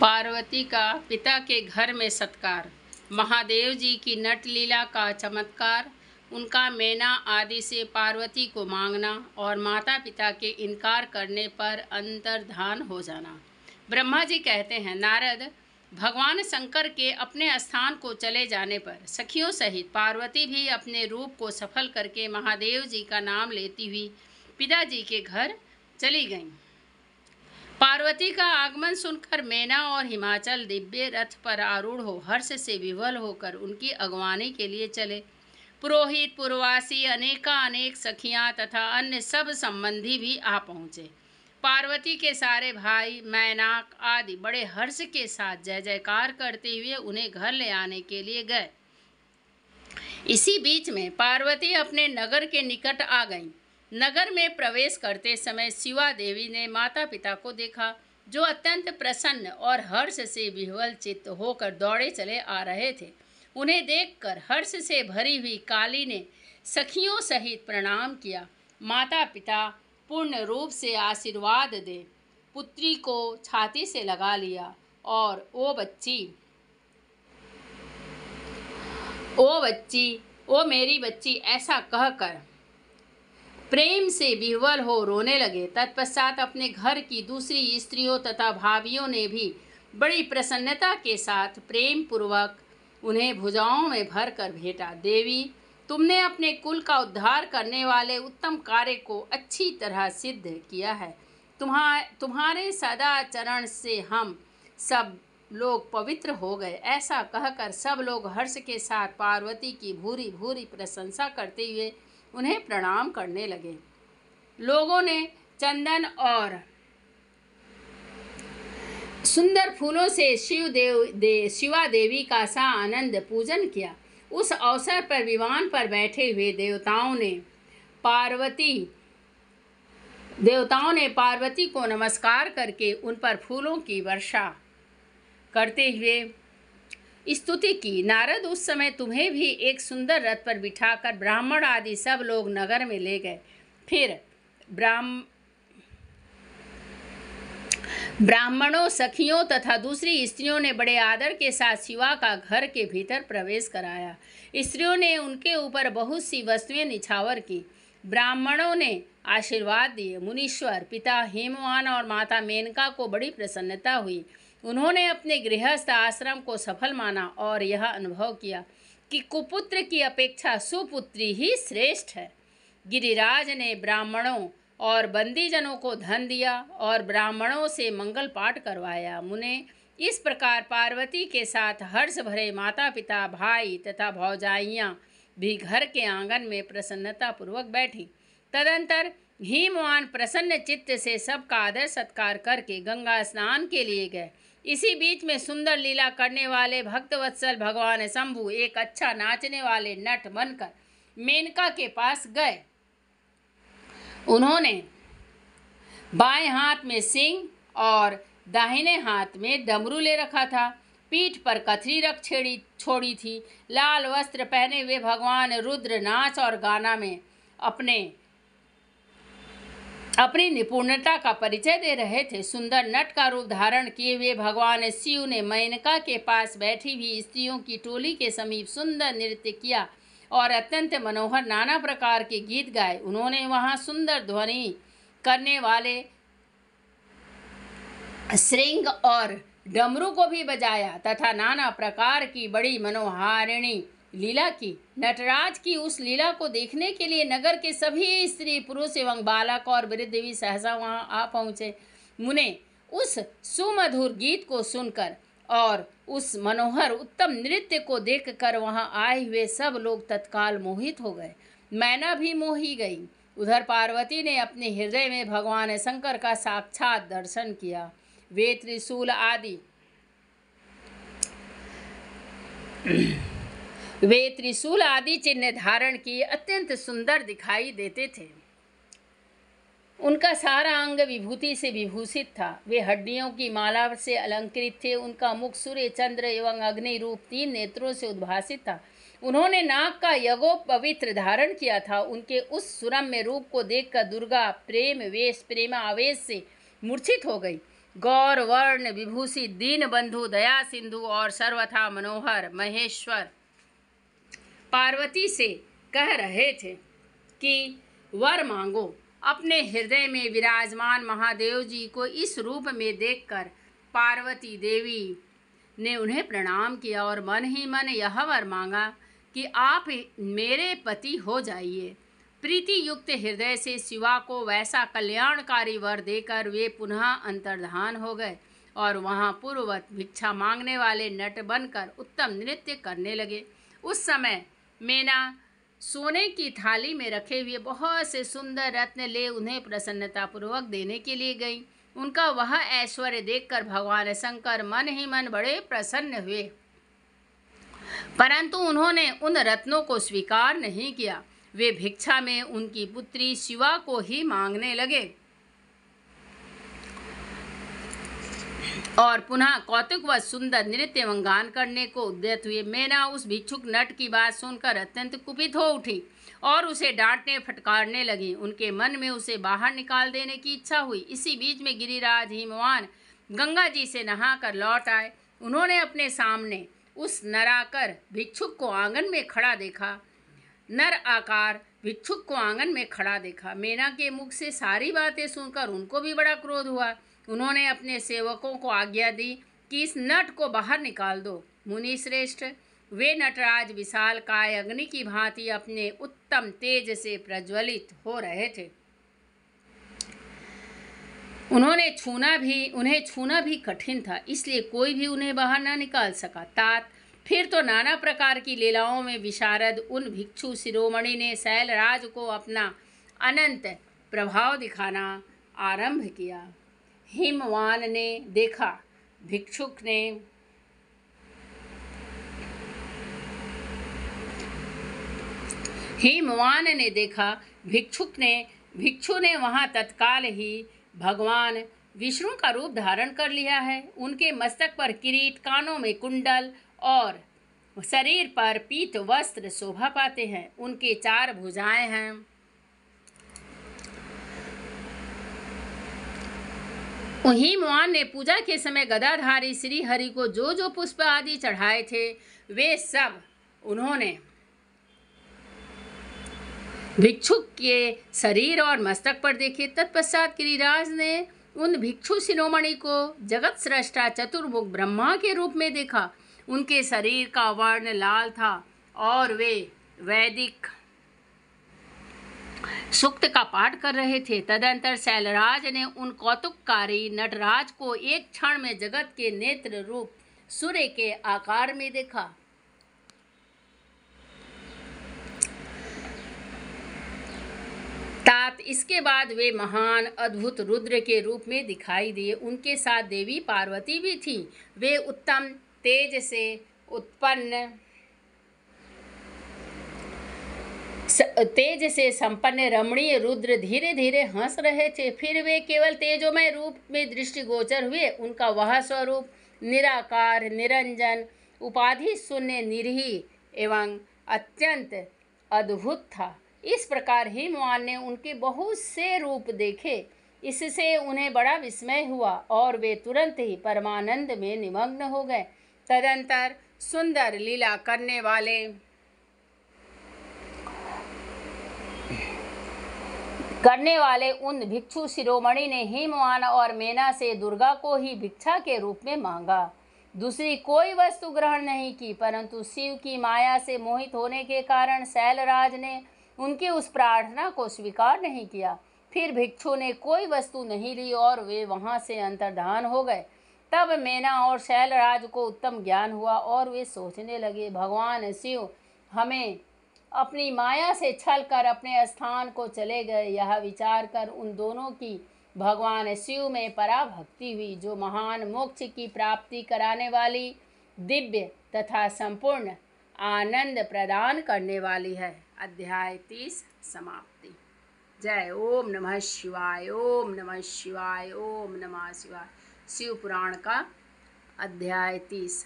पार्वती का पिता के घर में सत्कार। महादेव जी की नटलीला का चमत्कार। उनका मैना आदि से पार्वती को मांगना और माता पिता के इनकार करने पर अंतर्धान हो जाना। ब्रह्मा जी कहते हैं, नारद, भगवान शंकर के अपने स्थान को चले जाने पर सखियों सहित पार्वती भी अपने रूप को सफल करके महादेव जी का नाम लेती हुई पिताजी के घर चली गईं। पार्वती का आगमन सुनकर मैना और हिमाचल दिव्य रथ पर आरूढ़ हो हर्ष से विह्वल होकर उनकी अगवानी के लिए चले। पुरोहित, पुरवासी, अनेक सखियां तथा अन्य सब संबंधी भी आ पहुँचे। पार्वती के सारे भाई, मैनाक आदि बड़े हर्ष के साथ जय जयकार करते हुए उन्हें घर ले आने के लिए गए। इसी बीच में पार्वती अपने नगर के निकट आ गईं। नगर में प्रवेश करते समय शिवा देवी ने माता पिता को देखा, जो अत्यंत प्रसन्न और हर्ष से विह्वल चित्त होकर दौड़े चले आ रहे थे। उन्हें देखकर हर्ष से भरी हुई काली ने सखियों सहित प्रणाम किया। माता पिता पूर्ण रूप से आशीर्वाद दे पुत्री को छाती से लगा लिया और ओ बच्ची, ओ मेरी बच्ची, ऐसा कहकर प्रेम से विह्वल हो रोने लगे। तत्पश्चात अपने घर की दूसरी स्त्रियों तथा भाभियों ने भी बड़ी प्रसन्नता के साथ प्रेम पूर्वक उन्हें भुजाओं में भर कर भेंटा। देवी, तुमने अपने कुल का उद्धार करने वाले उत्तम कार्य को अच्छी तरह सिद्ध किया है। तुम्हारे सदाचरण से हम सब लोग पवित्र हो गए। ऐसा कहकर सब लोग हर्ष के साथ पार्वती की भूरी भूरी प्रशंसा करते हुए उन्हें प्रणाम करने लगे। लोगों ने चंदन और सुंदर फूलों से शिवा देवी का सानंद पूजन किया। उस अवसर पर विमान पर बैठे हुए देवताओं ने पार्वती को नमस्कार करके उन पर फूलों की वर्षा करते हुए स्तुति की। नारद, उस समय तुम्हें भी एक सुंदर रथ पर बिठाकर ब्राह्मण आदि सब लोग नगर में ले गए। फिर ब्राह्मणों, सखियों तथा दूसरी स्त्रियों ने बड़े आदर के साथ शिवा का घर के भीतर प्रवेश कराया। स्त्रियों ने उनके ऊपर बहुत सी वस्तुएं निछावर की। ब्राह्मणों ने आशीर्वाद दिए। मुनीश्वर पिता हेमवान और माता मेनका को बड़ी प्रसन्नता हुई। उन्होंने अपने गृहस्थ आश्रम को सफल माना और यह अनुभव किया कि कुपुत्र की अपेक्षा सुपुत्री ही श्रेष्ठ है। गिरिराज ने ब्राह्मणों और बंदीजनों को धन दिया और ब्राह्मणों से मंगल पाठ करवाया। मुने, इस प्रकार पार्वती के साथ हर्ष भरे माता पिता, भाई तथा भौजाइयाँ भी घर के आंगन में प्रसन्नता पूर्वक बैठी। तदंतर हिमवान प्रसन्न चित्त से सबका आदर सत्कार करके गंगा स्नान के लिए गए। इसी बीच में सुंदर लीला करने वाले भक्तवत्सल भगवान शंभु एक अच्छा नाचने वाले नट बनकर मेनका के पास गए। उन्होंने बाएं हाथ में सिंह और दाहिने हाथ में डमरू ले रखा था। पीठ पर कथरी रख छोड़ी थी। लाल वस्त्र पहने हुए भगवान रुद्र नाच और गाना में अपनी निपुणता का परिचय दे रहे थे। सुंदर नट का रूप धारण किए हुए भगवान शिव ने मेनका के पास बैठी हुई स्त्रियों की टोली के समीप सुंदर नृत्य किया और अत्यंत मनोहर नाना प्रकार के गीत गाए। उन्होंने वहां सुंदर ध्वनि करने वाले श्रृंग और डमरू को भी बजाया तथा नाना प्रकार की बड़ी मनोहारिणी लीला की। नटराज की उस लीला को देखने के लिए नगर के सभी स्त्री पुरुष एवं बालक और वृद्ध भी सहसा वहां आ पहुंचे। मुने, उस सुमधुर गीत को सुनकर और उस मनोहर उत्तम नृत्य को देखकर वहां आए हुए सब लोग तत्काल मोहित हो गए। मैना भी मोही गई। उधर पार्वती ने अपने हृदय में भगवान शंकर का साक्षात दर्शन किया। वे त्रिशूल आदि चिन्ह धारण किए अत्यंत सुंदर दिखाई देते थे। उनका सारा अंग विभूति से विभूषित था। वे हड्डियों की माला से अलंकृत थे। उनका मुख सूर्य, चंद्र एवं अग्नि रूप 3 नेत्रों से उद्भासित था। उन्होंने नाग का यज्ञोपवित्र धारण किया था। उनके उस सुरम्य रूप को देखकर दुर्गा प्रेमावेश से मूर्छित हो गई। गौर वर्ण विभूषित दीन बंधु दया सिंधु और सर्वथा मनोहर महेश्वर पार्वती से कह रहे थे कि वर मांगो। अपने हृदय में विराजमान महादेव जी को इस रूप में देखकर पार्वती देवी ने उन्हें प्रणाम किया और मन ही मन यह वर मांगा कि आप मेरे पति हो जाइए। प्रीति युक्त हृदय से शिवा को वैसा कल्याणकारी वर देकर वे पुनः अंतर्धान हो गए और वहां पूर्ववत भिक्षा मांगने वाले नट बनकर उत्तम नृत्य करने लगे। उस समय मैना सोने की थाली में रखे हुए बहुत से सुंदर रत्न ले उन्हें प्रसन्नतापूर्वक देने के लिए गई। उनका वह ऐश्वर्य देखकर भगवान शंकर मन ही मन बड़े प्रसन्न हुए, परंतु उन्होंने उन रत्नों को स्वीकार नहीं किया। वे भिक्षा में उनकी पुत्री शिवा को ही मांगने लगे और पुनः कौतुकवश सुंदर नृत्य एवं गान करने को उद्यत हुए। मैना उस भिक्षुक नट की बात सुनकर अत्यंत कुपित हो उठी और उसे डांटने फटकारने लगी। उनके मन में उसे बाहर निकाल देने की इच्छा हुई। इसी बीच में गिरिराज हिमवान गंगा जी से नहाकर लौट आए। उन्होंने अपने सामने उस नराकर भिक्षुक को आंगन में खड़ा देखा। नर आकार भिक्षुक को आंगन में खड़ा देखा। मैना के मुख से सारी बातें सुनकर उनको भी बड़ा क्रोध हुआ। उन्होंने अपने सेवकों को आज्ञा दी कि इस नट को बाहर निकाल दो। मुनि श्रेष्ठ, वे नटराज विशाल काय अग्नि की भांति अपने उत्तम तेज से प्रज्वलित हो रहे थे। उन्हें छूना भी कठिन था, इसलिए कोई भी उन्हें बाहर न निकाल सका। तात फिर तो नाना प्रकार की लीलाओं में विशारद उन भिक्षु शिरोमणि ने शैलराज को अपना अनंत प्रभाव दिखाना आरंभ किया। हिमवान ने देखा भिक्षु ने वहां तत्काल ही भगवान विष्णु का रूप धारण कर लिया है। उनके मस्तक पर किरीट, कानों में कुंडल और शरीर पर पीत वस्त्र शोभा पाते हैं। उनके 4 भुजाएं हैं। हिमवान ने पूजा के समय गदाधारी श्री हरि को जो जो पुष्प आदि चढ़ाए थे वे सब उन्होंने भिक्षुक के शरीर और मस्तक पर देखे। तत्पश्चात गिरिराज ने उन भिक्षु शिरोमणि को जगत स्रष्टा चतुर्मुख ब्रह्मा के रूप में देखा। उनके शरीर का वर्ण लाल था और वे वैदिक सूक्त का पाठ कर रहे थे। तदंतर शैलराज ने उन कौतुककारी नटराज को एक क्षण में जगत के नेत्र रूप सूर्य के आकार में देखा। तात इसके बाद वे महान अद्भुत रुद्र के रूप में दिखाई दिए। उनके साथ देवी पार्वती भी थी। वे उत्तम तेज से संपन्न रमणीय रुद्र धीरे धीरे हंस रहे थे। फिर वे केवल तेजोमय रूप में दृष्टिगोचर हुए। उनका वह स्वरूप निराकार, निरंजन, उपाधि शून्य, निरीह एवं अत्यंत अद्भुत था। इस प्रकार हिमवान ने उनके बहुत से रूप देखे। इससे उन्हें बड़ा विस्मय हुआ और वे तुरंत ही परमानंद में निमग्न हो गए। तदंतर सुंदर लीला करने वाले उन भिक्षु शिरोमणि ने हिमवान और मैना से दुर्गा को ही भिक्षा के रूप में मांगा। दूसरी कोई वस्तु ग्रहण नहीं की, परंतु शिव की माया से मोहित होने के कारण शैलराज ने उनकी उस प्रार्थना को स्वीकार नहीं किया। फिर भिक्षु ने कोई वस्तु नहीं ली और वे वहां से अंतर्धान हो गए। तब मैना और शैलराज को उत्तम ज्ञान हुआ और वे सोचने लगे, भगवान शिव हमें अपनी माया से छल कर अपने स्थान को चले गए। यह विचार कर उन दोनों की भगवान शिव में पराभक्ति हुई, जो महान मोक्ष की प्राप्ति कराने वाली, दिव्य तथा संपूर्ण आनंद प्रदान करने वाली है। अध्याय 30 समाप्ति। जय ओम नमः शिवाय, ओम नमः शिवाय, ओम नमः शिवाय। शिव पुराण का अध्याय 30।